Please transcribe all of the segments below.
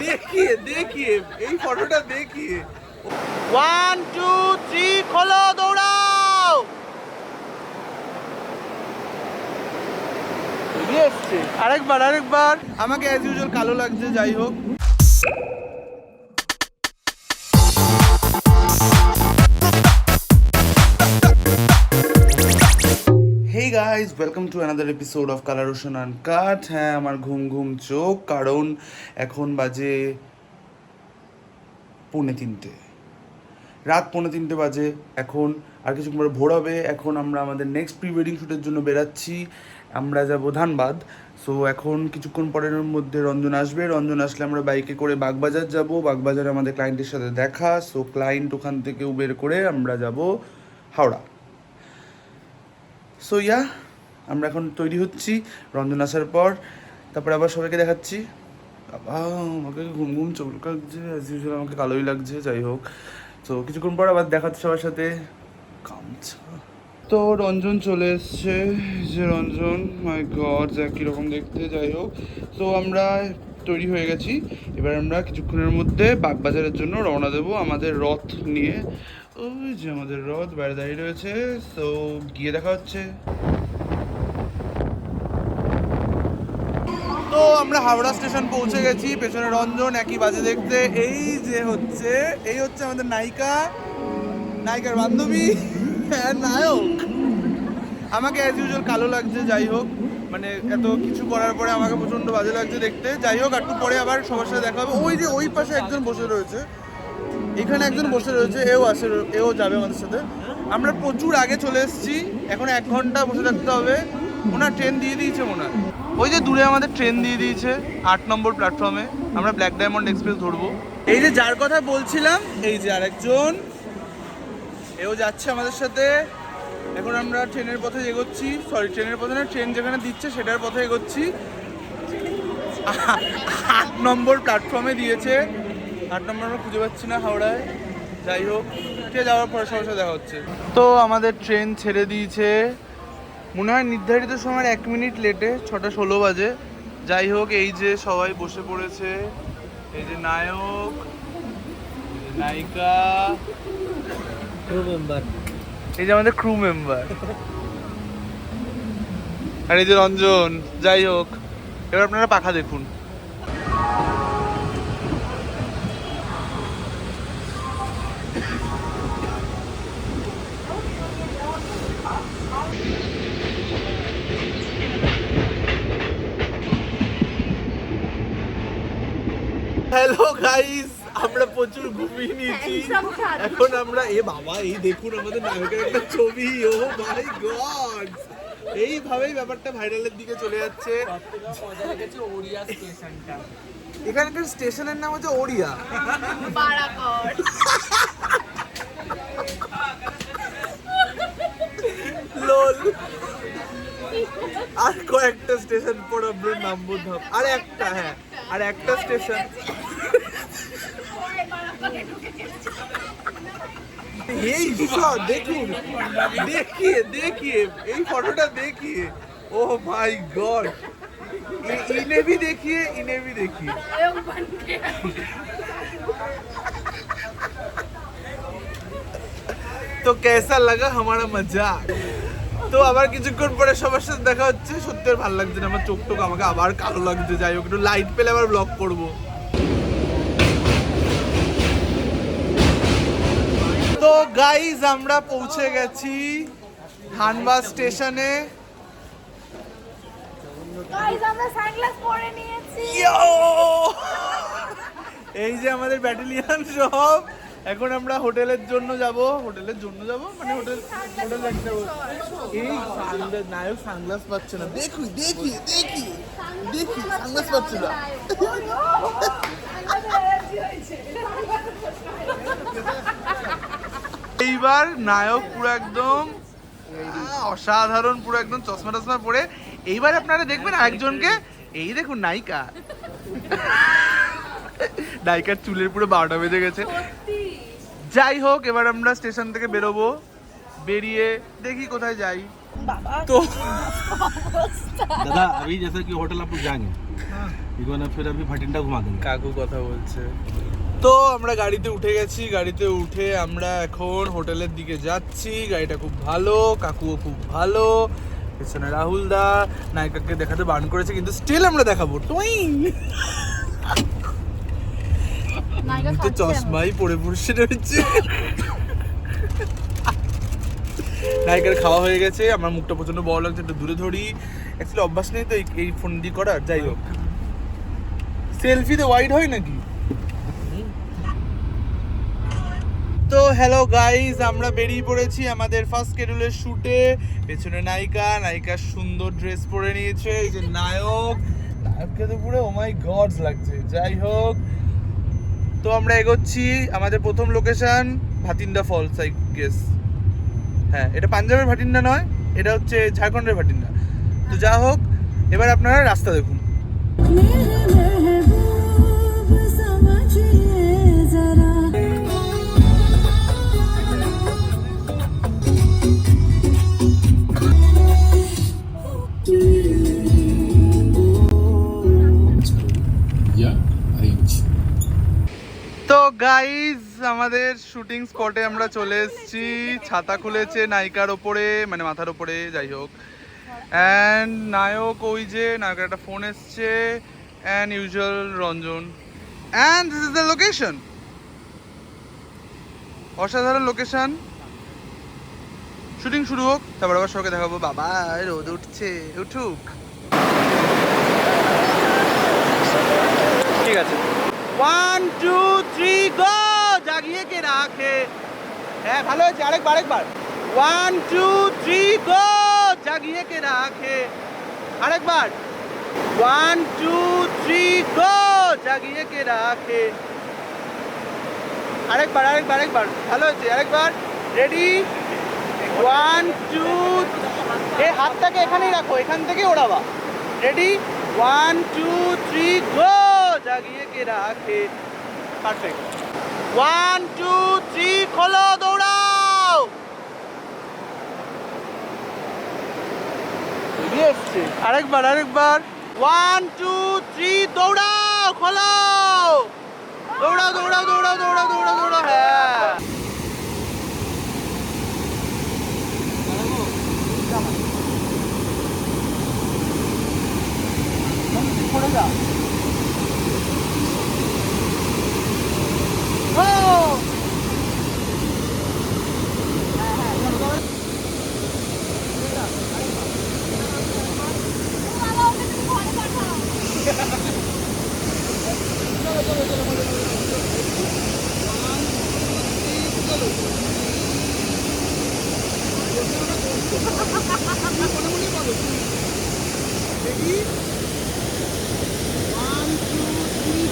देखिए देखिए এই ফটোটা देखिए 1 2 3 খোলো দৌড়াও আরেকবার আমাকে অ্যাজ ইউজুয়াল কালো লাগছে যাই হোক Hey guys, welcome to another episode of Color Ocean Uncut. হ্যাঁ আমার ঘুম চোখ কারণ এখন বাজে 2:30 রাত 2:30 বাজে এখন আর কিছুক্ষণ পরে ভোর হবে এখন আমরা আমাদের নেক্সট প্রি ওয়েডিং শ্যুটের জন্য বেরাচ্ছি আমরা যাব ধানবাদ সো এখন কিছুক্ষণ পরের মধ্যে রঞ্জন আসলে আমরা বাইকে করে বাগবাজার যাব বাগবাজারে আমাদের ক্লায়েন্টের সাথে দেখা সো ক্লায়েন্ট ওখান থেকে উবের করে আমরা যাব হাওড়া সো ইয়া আমরা এখন তৈরি হচ্ছি রঞ্জন আসার পর তারপরে আবার সবাইকে দেখাচ্ছি আমাকে ঘুম চোখ লাগছে অ্যাজ ইউজুয়াল আমাকে কালোই লাগছে যাই হোক তো কিছুক্ষণ পর আবার দেখাচ্ছি সবার সাথে কামছা তো রঞ্জন চলে এসছে যে রঞ্জন মাই গড যা কীরকম দেখতে যাই হোক তো আমরা তৈরি হয়ে গেছি এবার আমরা কিছুক্ষণের মধ্যে বাগবাজারের জন্য রওনা দেবো আমাদের রথ নিয়ে ওই যে আমাদের রথ বাইরে দাঁড়িয়ে রয়েছে তো গিয়ে দেখা হচ্ছে তো আমরা হাওড়া স্টেশন পৌঁছে গেছি পেছনে রঞ্জন একই বাজে দেখতে এই হচ্ছে আমাদের নায়িকার বান্ধবী নায়ক আমাকে অ্যাজ ইউজুয়াল কালো লাগছে যাই হোক মানে এত কিছু করার পরে আমাকে প্রচণ্ড বাজে লাগছে দেখতে যাই হোক একটু পরে আবার সবার সাথে দেখা হবে ওই যে ওই পাশে একজন বসে রয়েছে এখানে একজন বসে রয়েছে এও যাবে আমাদের সাথে আমরা প্রচুর আগে চলে এসেছি এখন 1 ঘন্টা বসে থাকতে হবে ওনার ট্রেন দিয়ে দিয়েছে মনে হয় ওই যে দূরে আমাদের ট্রেন দিয়ে দিয়েছে 8 নম্বর প্ল্যাটফর্মে আমরা ব্ল্যাক ডায়মন্ড এক্সপ্রেস ধরবো এই যে যার কথা বলছিলাম এই যে আরেকজন এও যাচ্ছে আমাদের সাথে এখন আমরা ট্রেনের পথে এগোচ্ছি ট্রেনের পথে না ট্রেন যেখানে দিচ্ছে সেটার পথে এগোচ্ছি 8 নম্বর প্ল্যাটফর্মে দিয়েছে 8 নম্বর আমরা খুঁজে পাচ্ছি না হাওড়ায় যাই হোক ট্রেন যাওয়ার পরে সবার সাথে দেখা হচ্ছে তো আমাদের ট্রেন ছেড়ে দিয়েছে মনে হয় নির্ধারিত সময়ের 1 মিনিট লেটে 6:16 বাজে যাই হোক এই যে সবাই বসে পড়েছে এই যে নায়ক নায়িকা ক্রু মেম্বার এই যে আমাদের ক্রু মেম্বার আর এই যে রঞ্জন যাই হোক এবার আপনারা পাখা দেখুন হ্যালো গাইস আমরা প্রচুর ঘুমিয়ে নিয়েছি এখন আমরা বাবা এই দেখুন আমাদের নায়কের একটা ছবি ও মাই গড এইভাবেই ব্যাপারটা ভাইরালের দিকে চলে যাচ্ছে এখানকার স্টেশনের নাম হচ্ছে ওড়িয়া লোল আর কয়েকটা স্টেশন পর আমরা নামবো আর একটা স্টেশন এই দেখুন देखिए এই ফটোটা देखिए ও মাই गॉड इन्हें भी देखिए तो कैसा लगा हमारा मजाक তো আবার কিছুক্ষণ পরে সবার সাথে দেখা হচ্ছে সত্যি আর ভালো লাগছে না আমার চোখ টোক আমাকে আবার কালো লাগছে যাই হোক একটু লাইট পেলে আবার ব্লগ করবো তো গাইজ আমরা পৌঁছে গেছি ধানবাদ স্টেশনে এই যে আমাদের ব্যাটালিয়ন সব এখন আমরা হোটেলের জন্য যাব মানে হোটেল দেখতে যাবো এই নায়ক সানগ্লাস পাচ্ছে না দেখি সানগ্লাস পাচ্ছে না এইবার নায়ক পুরো একদম অসাধারণ পুরো একদম চশমা টশমা পরে এইবার আপনারা দেখবেন আরেকজনকে এই দেখুন নায়িকার চুলের পুরো 12টা বেজে গেছে যাই হোক এবার আমরা স্টেশন থেকে বেরোবো বেরিয়ে দেখি কোথায় যাই। बाबा তো दादा अभी जैसे कि होटल आप लोग जाएंगे इन्होंने फिर अभी भटिंडा घुमा देंगे। কাকু কথা বলছে। তো আমরা গাড়িতে উঠে গেছি, গাড়িতে উঠে আমরা এখন হোটেলের দিকে যাচ্ছি। গাড়িটা খুব ভালো, কাকুও খুব ভালো, পেছনে রাহুল দা। নায়িকাকে দেখাতে বারণ করেছে কিন্তু স্টিল আমরা দেখাবো। টুইং नायका তো চশমাই পরে বসে রয়েছে। নায়িকার খাওয়া হয়ে গেছে, আমার মুখটা প্রচন্ড বড় লাগছে, একটু দূরে ধরি। অ্যাকচুয়ালি অভ্যাস নেই তো এই ফোন দিয়ে করার। যাই হোক, সেলফিতে ওয়াইড হয় নাকি? তো হ্যালো গাইজ, আমরা বেরিয়ে পড়েছি আমাদের ফার্স্ট শিডিউলের শুটে। পেছনে নায়িকা সুন্দর ড্রেস পরে নিয়েছে। এই যে নায়ককে তো পুরো ও মাই গডস লাগছে। যাই হোক, তো আমরা এগোচ্ছি। আমাদের প্রথম location Bathinda false, I guess. হ্যাঁ, এটা পাঞ্জাবের ভাটিন্ডা নয়, এটা হচ্ছে ঝাড়খণ্ডের ভাটিন্ডা। তো যা হোক, এবার আপনারা রাস্তা দেখুন। তো গাইজ, আমাদের শুটিং স্পটে আমরা চলে এসেছি। ছাতা খুলেছে নায়িকার ওপরে, মানে মাথার ওপরে। যাই হোক, অ্যান্ড নায়ক ওই যে নায়কের একটা ফোন এসছে, and usual Ranjan, and this is the location. অসাধারণ লোকেশন। শুটিং শুরু হোক, তারপর আবার সবাইকে দেখাবো। বাবা রোদ উঠছে, উঠুক। ঠিক আছে, 1 2 3 গো। জাগিয়ে কে রাখে। হ্যাঁ, ভালো হয়েছে। আরেকবার 1 2 3 গো। জাগিয়ে কে রাখে। আরেকবার 1 2 3 গো। জাগিয়ে কে রাখে। আরেকবার ভালো হয়েছে। আরেকবার, রেডি 1 2। এই হাতটাকে এখানেই রাখো, এখান থেকে ওড়াবা। রেডি 1 2 3 গো। জাগিয়ে কে রাখে। পারফেক্ট। 1 2 3 খোলো, দৌড়াও। আরেকবার 1 2 3 দৌড়াও, খোলো। দৌড়াও। হ্যাঁ, পড়ে যা।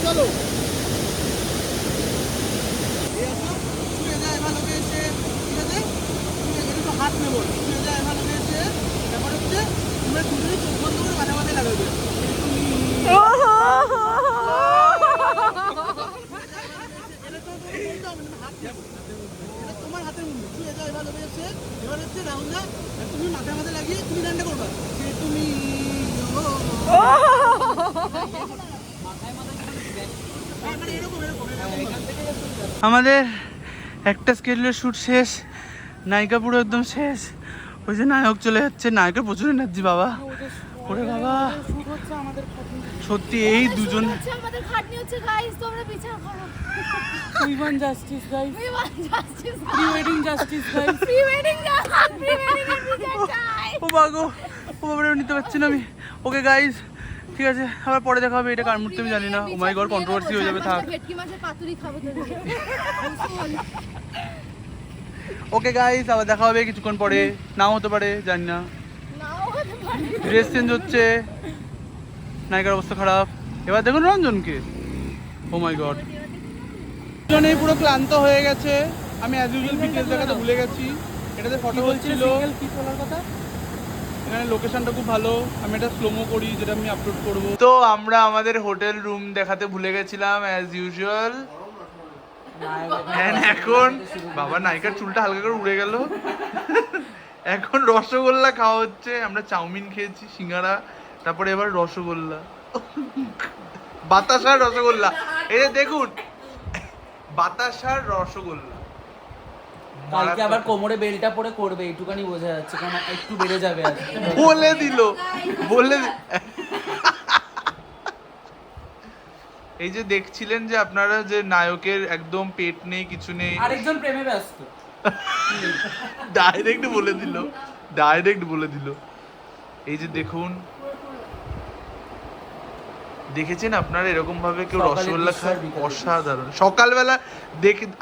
চলো, হাত নেবো, ভালো হয়েছে। ব্যাপার হচ্ছে তোমরা দুজনে চোখ বন্ধ করে মাঝে লাগাবে। তোমার হাতের মুন্ডু তুই এটা এবার হয়েছে। এবার হচ্ছে রাহুলদা, তুমি মাথায় লাগিয়ে তুমি গানটা করবা। তুমি আমাদের একটা স্কেলের শ্যুট শেষ, নায়িকা পুরো একদম শেষ। ওই যে নায়ক চলে যাচ্ছে, নায়কের প্রচুর এনার্জি বাবা। ওরে বাবা, সত্যি এই দুজন আমাদের খাটনি হচ্ছে গাইস, তোমরা বিচার করো। We want justice, guys. We want justice. Pre-wedding justice, guys. Pre-wedding justice. Pre-wedding বিচার চাই। ও বাগো, ও বাবা, নিতে পারছি না আমি। ওকে গাইস, ঠিক আছে, আবার পরে দেখা হবে। এটা কার মুহূর্তে আমি জানি না। ও মাই গড, কন্ট্রোভার্সি হয়ে যাবে। থাক। ভেটকি মাছের পাতুরি খাবো তো। ওকে গাইস, আবার দেখা হবে কিছুক্ষণ পরে। নাও হতে পারে, জানি না। নাও হতে পারে। ড্রেস চেঞ্জ হচ্ছে, নায়িকার অবস্থা খারাপ। এবার দেখুন রঞ্জনকে। ও মাই গড, রঞ্জনে পুরো ক্লান্ত হয়ে গেছে। আমি অ্যাজ ইউজুয়াল ডিটেলস দেখাতে ভুলে গেছি। এটাতে ফটো হচ্ছিল। এখানে লোকেশনটা খুব ভালো। আমি এটা স্লোমো করি, যেটা আমি আপলোড করব। তো আমরা আমাদের হোটেল রুম দেখাতে ভুলে গেছিলাম অ্যাজ ইউজুয়াল। এখন বাবা নায়িকার চুলটা হালকা করে উড়ে গেল। এখন রসগোল্লা খাওয়া হচ্ছে, আমরা চাউমিন খেয়েছি, সিঙ্গারা, তারপরে এবার রসগোল্লা, বাতাসার রসগোল্লা। এই যে দেখুন, বাতাসার রসগোল্লা। কালকে আবার কোমরে বেলটা পরে করবে, এইটুকানি বোঝা যাচ্ছে, কারণ একটু বেড়ে যাবে আজ। বলে দিল। এই যে দেখছিলেন যে আপনারা যে নায়কের একদম পেট নেই, কিছু নেই, আরেকজন প্রেমে ব্যস্ত। ডাইরেক্ট বলে দিল। এই যে দেখুন, দেখেছেন আপনারা এরকম ভাবে কেউ সকালের রসগোল্লা দৃশ্য খায়? আর বিকালের অসাধারণ। সকালবেলা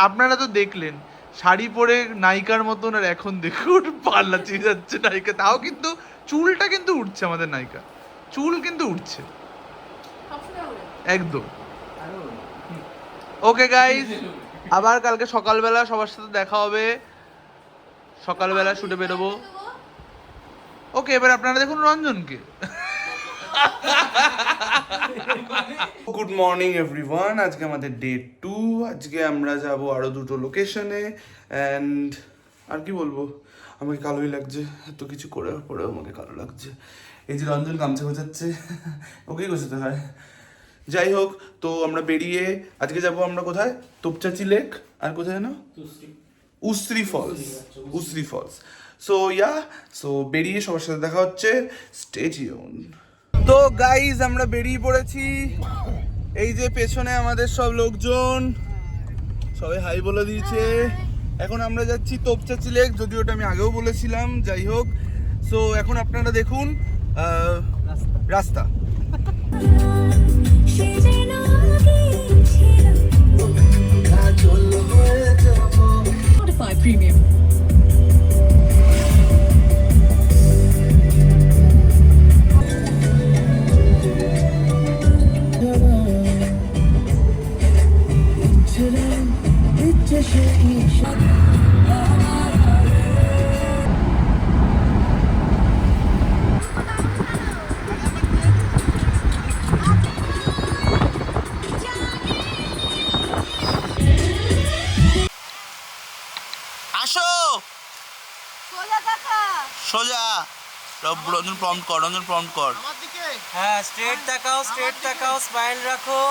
আপনারা তো দেখলেন শাড়ি পরে নায়িকার মতন, আর এখন দেখুন পাল্লা চেয়ে যাচ্ছে নায়িকা। তাও কিন্তু চুলটা কিন্তু উঠছে, আমাদের নায়িকা চুল কিন্তু উঠছে একদম। ওকে গাইস, আবার কালকে সকালবেলা সবার সাথে দেখা হবে, সকালবেলা শুটে বেরোবো। ওকে, এবার আপনারা দেখুন রঞ্জনকে। গুড মর্নিং এভরিওয়ান, আজকে আমাদের ডে 2। আজকে আমরা যাব আরো 2টো লোকেশনে। অ্যান্ড আর কি বলবো, আমাকে কালোই লাগছে, এত কিছু করে পরেও আমাকে কালো লাগছে। এই যে রঞ্জন গামছা গোছাচ্ছে, ওকেই গোছাতে হয়। যাই হোক, তো আমরা বেরিয়ে আজকে যাব আমরা কোথায়, তোপচাচি লেক, আর কোথায় না উসরি ফলস। সো বেরিয়ে সবার সাথে দেখা হচ্ছে, স্টে টিউন। তো গাইজ আমরা বেরিয়ে পড়েছি। এই যে পেছনে আমাদের সব লোকজন, সবাই হাই বলে দিয়েছে। এখন আমরা যাচ্ছি তোপচাচি লেক, যদিও ওটা আমি আগেও বলেছিলাম। যাই হোক, সো এখন আপনারা দেখুন রাস্তা। Premium. আসো সোজা। রঞ্জন প্রম্পট কর। হ্যাঁ, স্ট্রেট তাকাও, স্মাইল রাখো।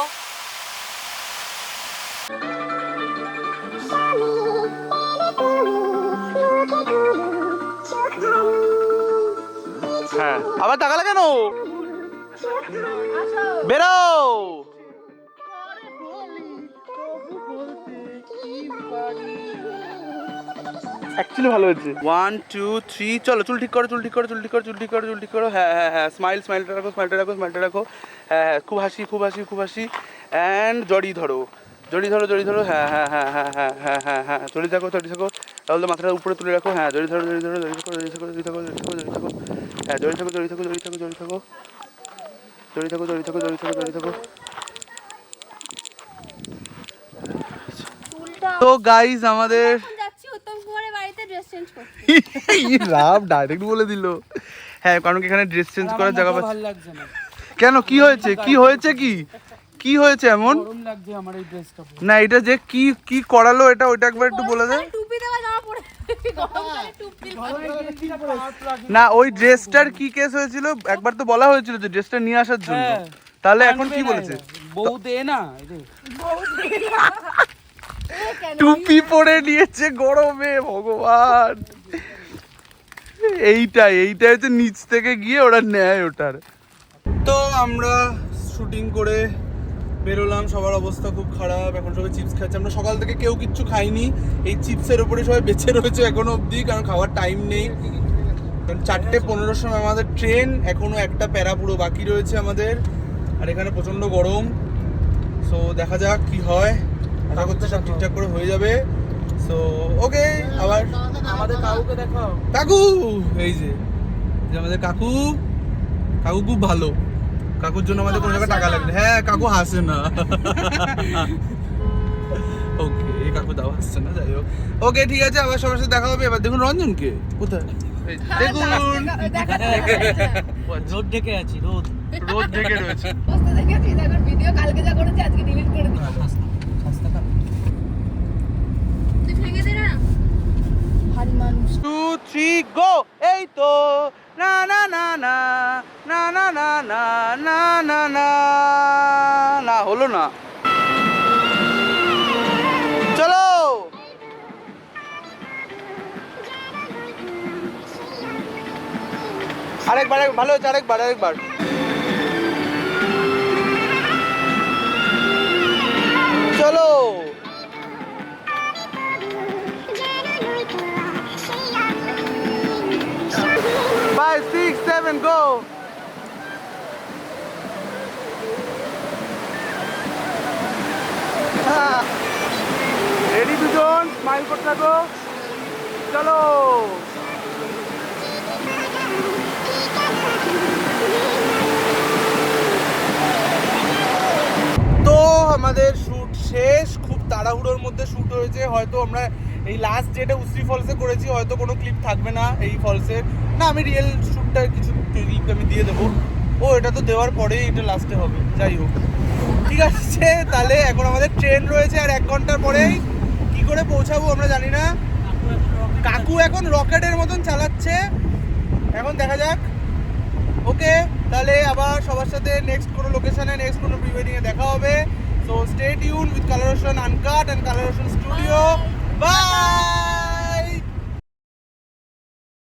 হ্যাঁ, আবার তাকালে কেন? বেরো। অ্যাকচুয়ালি ভালো হয়েছে। 1 2 3 চলো, চুল ঠিক করো। হ্যাঁ, স্মাইলটা রাখো। হ্যাঁ, খুব হাসি। অ্যান্ড জড়ি ধরো। হ্যাঁ, জড়ি থাকো। তাহলে মাথাটা উপরে তুলে রাখো। হ্যাঁ, জড়ি থাকো। হ্যাঁ, জড়ি থাকো। তো গাইজ আমাদের যাচ্ছি উত্তম কুমারের বাড়িতে ড্রেস চেঞ্জ করতে। রাম ডাইরেক্ট বলে দিল। হ্যাঁ, কারণ এখানে ড্রেস চেঞ্জ করার জায়গা ভালো লাগছে না। কেন, কি হয়েছে এমন? গরম লাগছে আমার এই ড্রেসটা। না, এটা যে কি করালো, ওইটা একবার একটু বলে দে। টুপি দেওয়া জামা পরে গরমকালে টুপি। না, ওই ড্রেসটার কি কেস হয়েছিল একবার তো বলা হয়েছিল যে ড্রেসটা নিয়ে আসার জন্য। হ্যাঁ। তাহলে এখন কি বলেছে? বউ দে না, টুপি পরে নিয়েছে গরমে, ভগবান। এইটাই হচ্ছে নিচ থেকে গিয়ে ওরা নেয় ওটার। তো আমরা শুটিং করে বেরোলাম, সবার অবস্থা খুব খারাপ। এখন সবাই চিপস খাচ্ছে। আমরা সকাল থেকে কেউ কিচ্ছু খাইনি, এই চিপসের উপরে সবাই বেঁচে রয়েছে এখনো অবধি, কারণ খাওয়ার টাইম নেই। কারণ 4:15 সময় আমাদের ট্রেন, এখনো একটা প্যারা পুরো বাকি রয়েছে আমাদের। আর এখানে প্রচন্ড গরম। সো দেখা যাক কি হয়, আশা করতে সব ঠিকঠাক করে হয়ে যাবে। সো ওকে, আবার আমাদের কাউকে দেখাও। কাকু, এই যে আমাদের কাকু খুব ভালো। কাকুর জন্য আমাদের কোনো জায়গায় টাকা লাগবে। হ্যাঁ, কাকু হাসে না। ওকে, এই কাকু দাও হাসছে না। যাই হোক, ওকে ঠিক আছে, আবার সবার সাথে দেখা হবে। এবার দেখুন রঞ্জনকে কোথায়, দেখুন রোদ ঢেকে আছি, রোদ ঢেকে রয়েছে। ভিডিও কালকে যা করেছি আজকে ডিলিট করে দিই। ভেঙে দে না। ভারী মানুষ 2 3 গো। এই তো না না না না না না না না না না না না হলো না। চলো আরেকবার, ভালো হচ্ছে, আরেকবার। চলো 5 6 7 গো। রেডি দুজন, স্মাইল করতে থাকো। চলো তো আমাদের শ্যুট শেষ, খুব তাড়াহুড়োর মধ্যে শ্যুট হয়েছে। হয়তো আমরা এই লাস্ট যেটা উসরি ফলসে করেছি হয়তো কোনো ক্লিপ থাকবে না এই ফলসের, না আমি রিয়েল শ্যুটটা কিছু ক্লিপ আমি দিয়ে দেবো। ও এটা তো দেওয়ার পরেই এটা লাস্টে হবে, যাই হোক ঠিক আছে। তাহলে এখন আমাদের ট্রেন রয়েছে আর 1 ঘন্টার পরেই কি করে পৌঁছাবো আমরা জানি না। কাকু এখন রকেটের মতন চালাচ্ছে, এখন দেখা যাক। ওকে, তাহলে আবার সবার সাথে নেক্সট কোনো লোকেশনে, নেক্সট কোনো প্রি ওয়েডিংয়ে দেখা হবে। So stay tuned with colour Roshan uncut and colour Roshan studio. By.